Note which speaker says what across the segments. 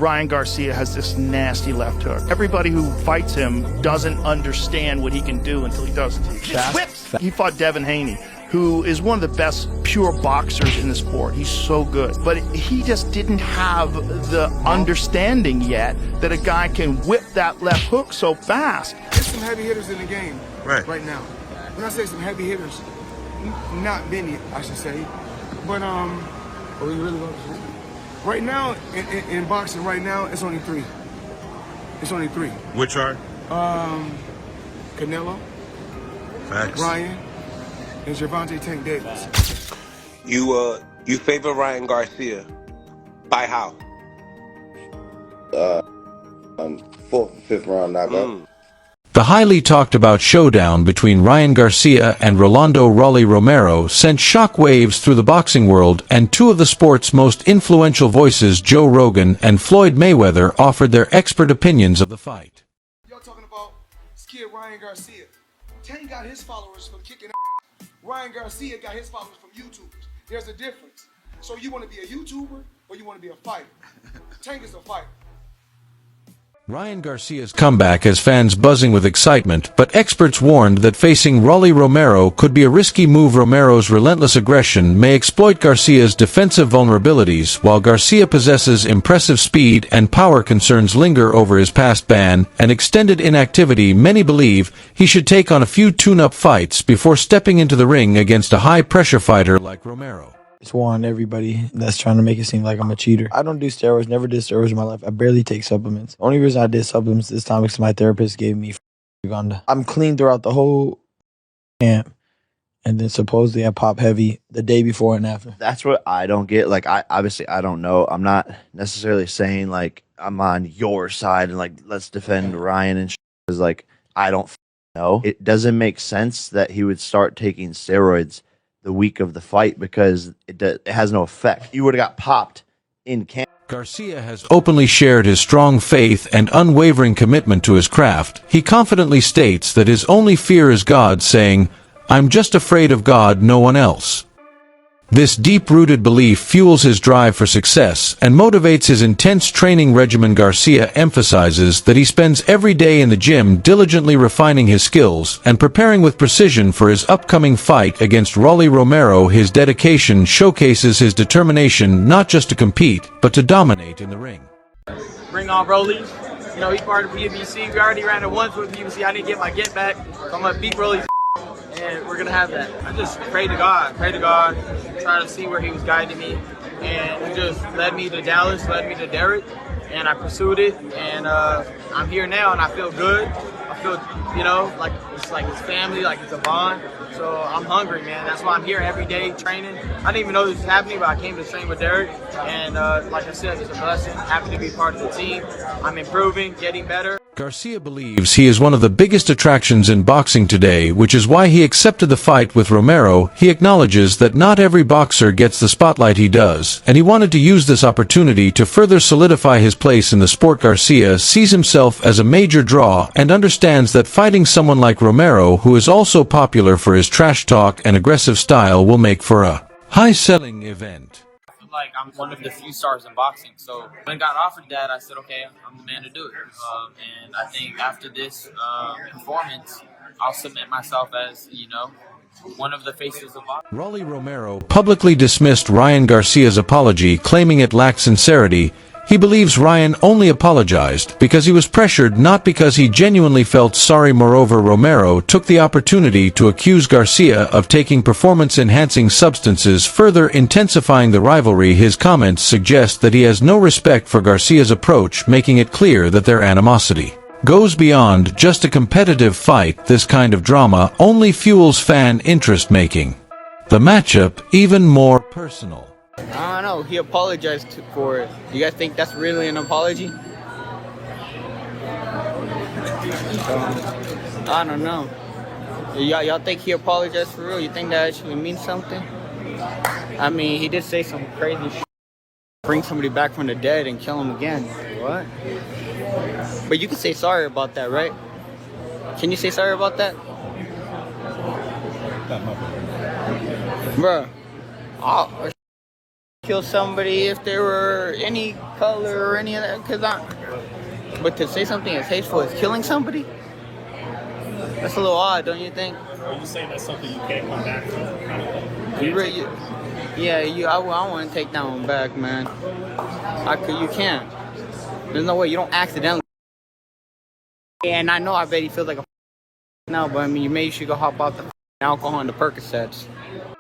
Speaker 1: Ryan Garcia has this nasty left hook. Everybody who fights him doesn't understand what he can do until he does it. He just whips. He fought Devin Haney, who is one of the best pure boxers in the sport. He's so good. But he just didn't have the understanding yet that a guy can whip that left hook so fast.
Speaker 2: There's some heavy hitters in the game right now. When I say some heavy hitters, not many, I should say. But, are we really going to say? Right now, in boxing right now, it's only three. It's only three.
Speaker 3: Which are?
Speaker 2: Canelo,
Speaker 3: Facts.
Speaker 2: Ryan, and Gervonta Tank Davis.
Speaker 4: You favor Ryan Garcia. By how?
Speaker 5: Fourth, fifth round knockout.
Speaker 6: The highly talked about showdown between Ryan Garcia and Rolando "Rolly" Romero sent shockwaves through the boxing world, and two of the sport's most influential voices, Joe Rogan and Floyd Mayweather, offered their expert opinions of the fight.
Speaker 2: Y'all talking about skid Ryan Garcia. Tank got his followers from kicking Ryan Garcia got his followers from YouTubers. There's a difference. So you want to be a YouTuber or you want to be a fighter? Tank is a fighter.
Speaker 6: Ryan Garcia's comeback has fans buzzing with excitement, but experts warned that facing Rolly Romero could be a risky move. Romero's relentless aggression may exploit Garcia's defensive vulnerabilities, while Garcia possesses impressive speed and power. Concerns linger over his past ban and extended inactivity. Many believe he should take on a few tune-up fights before stepping into the ring against a high-pressure fighter like Romero.
Speaker 7: Just warn everybody that's trying to make it seem like I'm a cheater. I don't do steroids, never did steroids in my life. I barely take supplements. The only reason I did supplements this time is because my therapist gave me Uganda. I'm clean throughout the whole camp. And then supposedly I pop heavy the day before and after.
Speaker 8: That's what I don't get. Like, I don't know. I'm not necessarily saying, like, I'm on your side and, like, let's defend Ryan and shit. Because, like, I don't know. It doesn't make sense that he would start taking steroids the week of the fight because it has no effect. You would have got popped in camp.
Speaker 6: Garcia has openly shared his strong faith and unwavering commitment to his craft. He confidently states that his only fear is God, saying, "I'm just afraid of God, no one else." This deep-rooted belief fuels his drive for success and motivates his intense training regimen. Garcia emphasizes that he spends every day in the gym diligently refining his skills and preparing with precision for his upcoming fight against Rolly Romero. His dedication showcases his determination not just to compete, but to dominate in the ring.
Speaker 9: Bring on Rolly. You know, he's part of PBC. We already ran it once with PBC. I didn't get my get back, so I'm going to beat Rolly. And we're gonna have that. I just pray to God, try to see where he was guiding me, and he just led me to Dallas, led me to Derek, and I pursued it, and I'm here now, and I feel good. I feel, you know, like it's like his family, like it's a bond. So I'm hungry, man. That's why I'm here every day training. I didn't even know this was happening, but I came to train with Derek, and like I said, it's a blessing. Happy to be part of the team. I'm improving, getting better.
Speaker 6: Garcia believes he is one of the biggest attractions in boxing today, which is why he accepted the fight with Romero. He acknowledges that not every boxer gets the spotlight he does, and he wanted to use this opportunity to further solidify his place in the sport. Garcia sees himself as a major draw and understands that fighting someone like Romero, who is also popular for his trash talk and aggressive style, will make for a high-selling event.
Speaker 9: Like I'm one of the few stars in boxing, so when I got offered that, I said, okay, I'm the man to do it. And I think after this performance, I'll submit myself as, you know, one of the faces of boxing.
Speaker 6: Rolly Romero publicly dismissed Ryan Garcia's apology, claiming it lacked sincerity. He believes Ryan only apologized because he was pressured, not because he genuinely felt sorry. Moreover, Romero took the opportunity to accuse Garcia of taking performance-enhancing substances, further intensifying the rivalry. His comments suggest that he has no respect for Garcia's approach, making it clear that their animosity goes beyond just a competitive fight. This kind of drama only fuels fan interest, making the matchup even more personal.
Speaker 9: I don't know. He apologized for it. You guys think that's really an apology? I don't know. Y'all think he apologized for real? You think that actually means something? I mean, he did say some crazy shit. Bring somebody back from the dead and kill him again. What? But you can say sorry about that, right? Can you say sorry about that? Bruh.
Speaker 3: kill somebody if they were any color or any of that, but to say something as hateful as killing somebody, that's a little odd, don't you think?
Speaker 10: Are you saying that's something you can't come back from?
Speaker 3: I want to take that one back, man. You can't. There's no way you don't accidentally. And I know, I bet he feels like a now, but I mean, maybe you should go hop out the alcohol and the Percocets.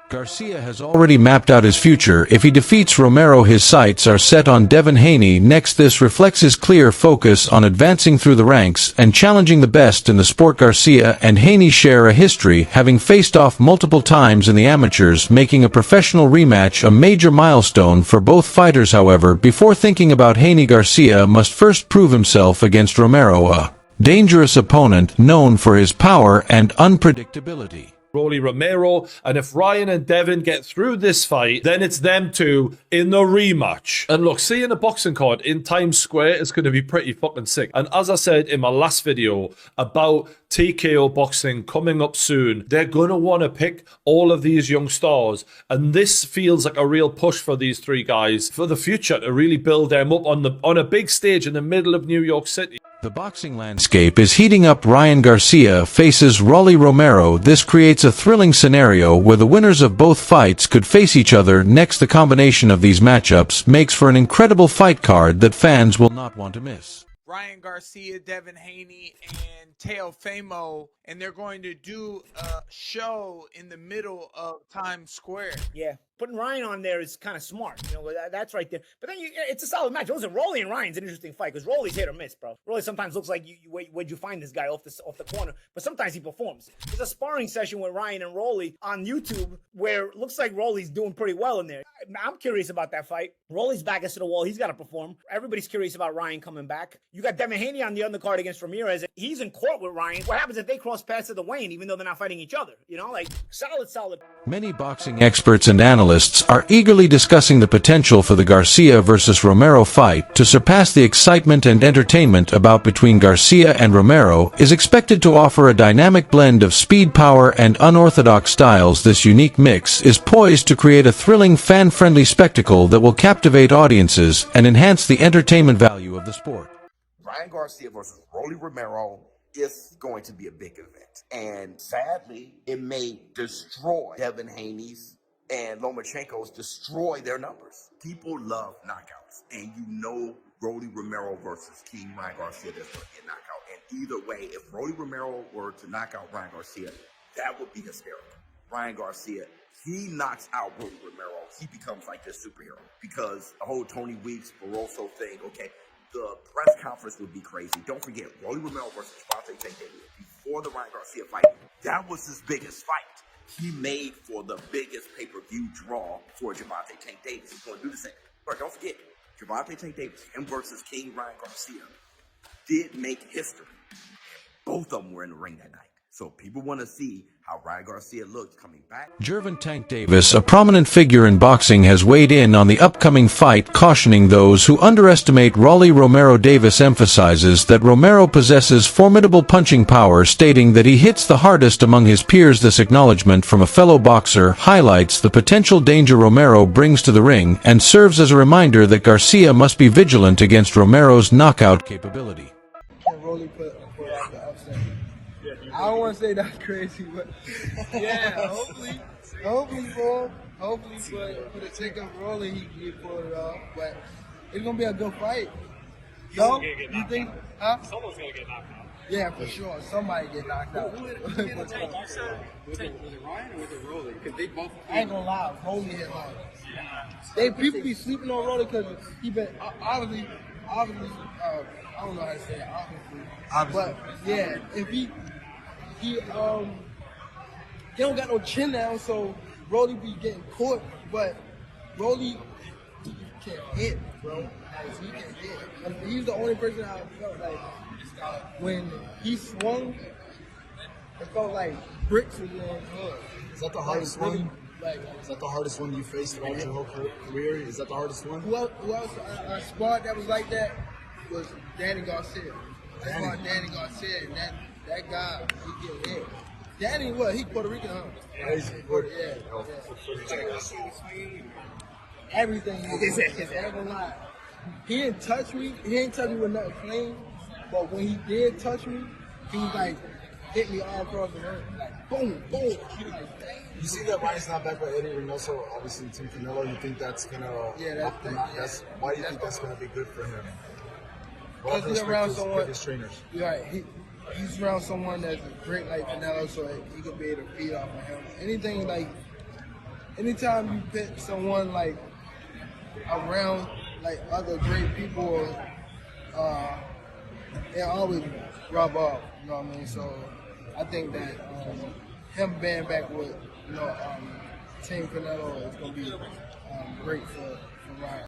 Speaker 6: Garcia has already mapped out his future. If he defeats Romero, his sights are set on Devin Haney next. This reflects his clear focus on advancing through the ranks and challenging the best in the sport. Garcia and Haney share a history, having faced off multiple times in the amateurs, making a professional rematch a major milestone for both fighters. However, before thinking about Haney, Garcia must first prove himself against Romero, a dangerous opponent known for his power and unpredictability.
Speaker 10: Rolly Romero, and if Ryan and Devin get through this fight, then it's them two in the rematch. And look, seeing a boxing card in Times Square is going to be pretty fucking sick. And as I said in my last video about TKO boxing coming up soon, they're going to want to pick all of these young stars, and this feels like a real push for these three guys for the future to really build them up on a big stage in the middle of New York City.
Speaker 6: The boxing landscape is heating up. Ryan Garcia faces Rolly Romero. This creates a thrilling scenario where the winners of both fights could face each other next. The combination of these matchups makes for an incredible fight card that fans will not want to miss.
Speaker 11: Ryan Garcia, Devin Haney, and Teofimo, and they're going to do a show in the middle of Times Square.
Speaker 12: Yeah, putting Ryan on there is kind of smart. You know, that's right there. But then it's a solid match. Listen, Rolly and Ryan's an interesting fight because Rolly's hit or miss, bro. Rolly sometimes looks like where'd you find this guy off the corner, but sometimes he performs. There's a sparring session with Ryan and Rolly on YouTube where it looks like Rolly's doing pretty well in there. I'm curious about that fight. Rolly's back against the wall. He's got to perform. Everybody's curious about Ryan coming back. You got Devin Haney on the undercard against Ramirez. He's in court with Ryan. What happens if they cross paths at the weigh-in, even though they're not fighting each other? You know, like solid.
Speaker 6: Many boxing experts and analysts are eagerly discussing the potential for the Garcia versus Romero fight to surpass the excitement and entertainment about between Garcia and Romero is expected to offer a dynamic blend of speed, power, and unorthodox styles. This unique mix is poised to create a thrilling, fan-friendly spectacle that will captivate audiences and enhance the entertainment value of the sport.
Speaker 13: Ryan Garcia versus Rolly Romero is going to be a big event. And sadly, it may destroy Devin Haney's and Lomachenko's, destroy their numbers. People love knockouts. And you know Rolly Romero versus King Ryan Garcia, that's going to get knocked out. And either way, if Rolly Romero were to knock out Ryan Garcia, that would be hysterical. Ryan Garcia, he knocks out Rolly Romero, he becomes like this superhero. Because the whole Tony Weeks, Barroso thing, okay, the press conference would be crazy. Don't forget, Rolly Romero versus Javante Tank Davis. Before the Ryan Garcia fight, that was his biggest fight. He made for the biggest pay-per-view draw for Javante Tank Davis. He's going to do the same. But don't forget, Javante Tank Davis, him versus King Ryan Garcia, did make history. Both of them were in the ring that night. So people want to see how Ryan Garcia looks coming back.
Speaker 6: Gervin Tank Davis, a prominent figure in boxing, has weighed in on the upcoming fight, cautioning those who underestimate Rolly Romero. Davis emphasizes that Romero possesses formidable punching power, stating that he hits the hardest among his peers. This acknowledgement from a fellow boxer highlights the potential danger Romero brings to the ring and serves as a reminder that Garcia must be vigilant against Romero's knockout capability.
Speaker 2: Rolly put out the upset. I don't want to say that's crazy, but yeah, hopefully for the check up Rolly, he pull it off. But it's gonna be a good fight. No, you think? Huh?
Speaker 10: Someone's gonna get knocked out.
Speaker 2: Yeah, for sure. Somebody get knocked out.
Speaker 10: Was it Ryan or was it Rolly? Because they both.
Speaker 2: I ain't gonna lie, Rolly hit hard. People be sleeping on Rolly because he been obviously. I don't know how to say it. Obviously. But yeah, if he don't got no chin now, so Rolly be getting caught. But Rolly, he can't hit, bro. Like, he can't hit. And he's the only person I felt like when he swung, it felt like bricks was going on.
Speaker 14: Is that the hardest one? Is that the hardest one you faced throughout your whole career? Is that the hardest one?
Speaker 2: Who else I sparred that was like that was Danny Garcia. I sparred Danny Garcia, and that guy, he get hit. Danny, what? He Puerto Rican, huh?
Speaker 14: Crazy.
Speaker 2: Yeah.
Speaker 14: everything. I ain't gonna lie. He didn't touch me. He didn't touch me with nothing clean. But when he did touch me, he like hit me all across the room. Like boom, boom. Like, dang.
Speaker 15: You see that Ryan's not back with Eddie Reynoso, obviously Team Canelo. You think that's gonna why do you think that's gonna be good for him?
Speaker 14: Because he's around someone.
Speaker 15: His trainers.
Speaker 14: Right. He's around someone that's great like Canelo, so he could be able to feed off of him. Anytime you put someone like around like other great people, they always rub off. You know what I mean? So I think that him being back with Team Canelo is gonna be great for Ryan.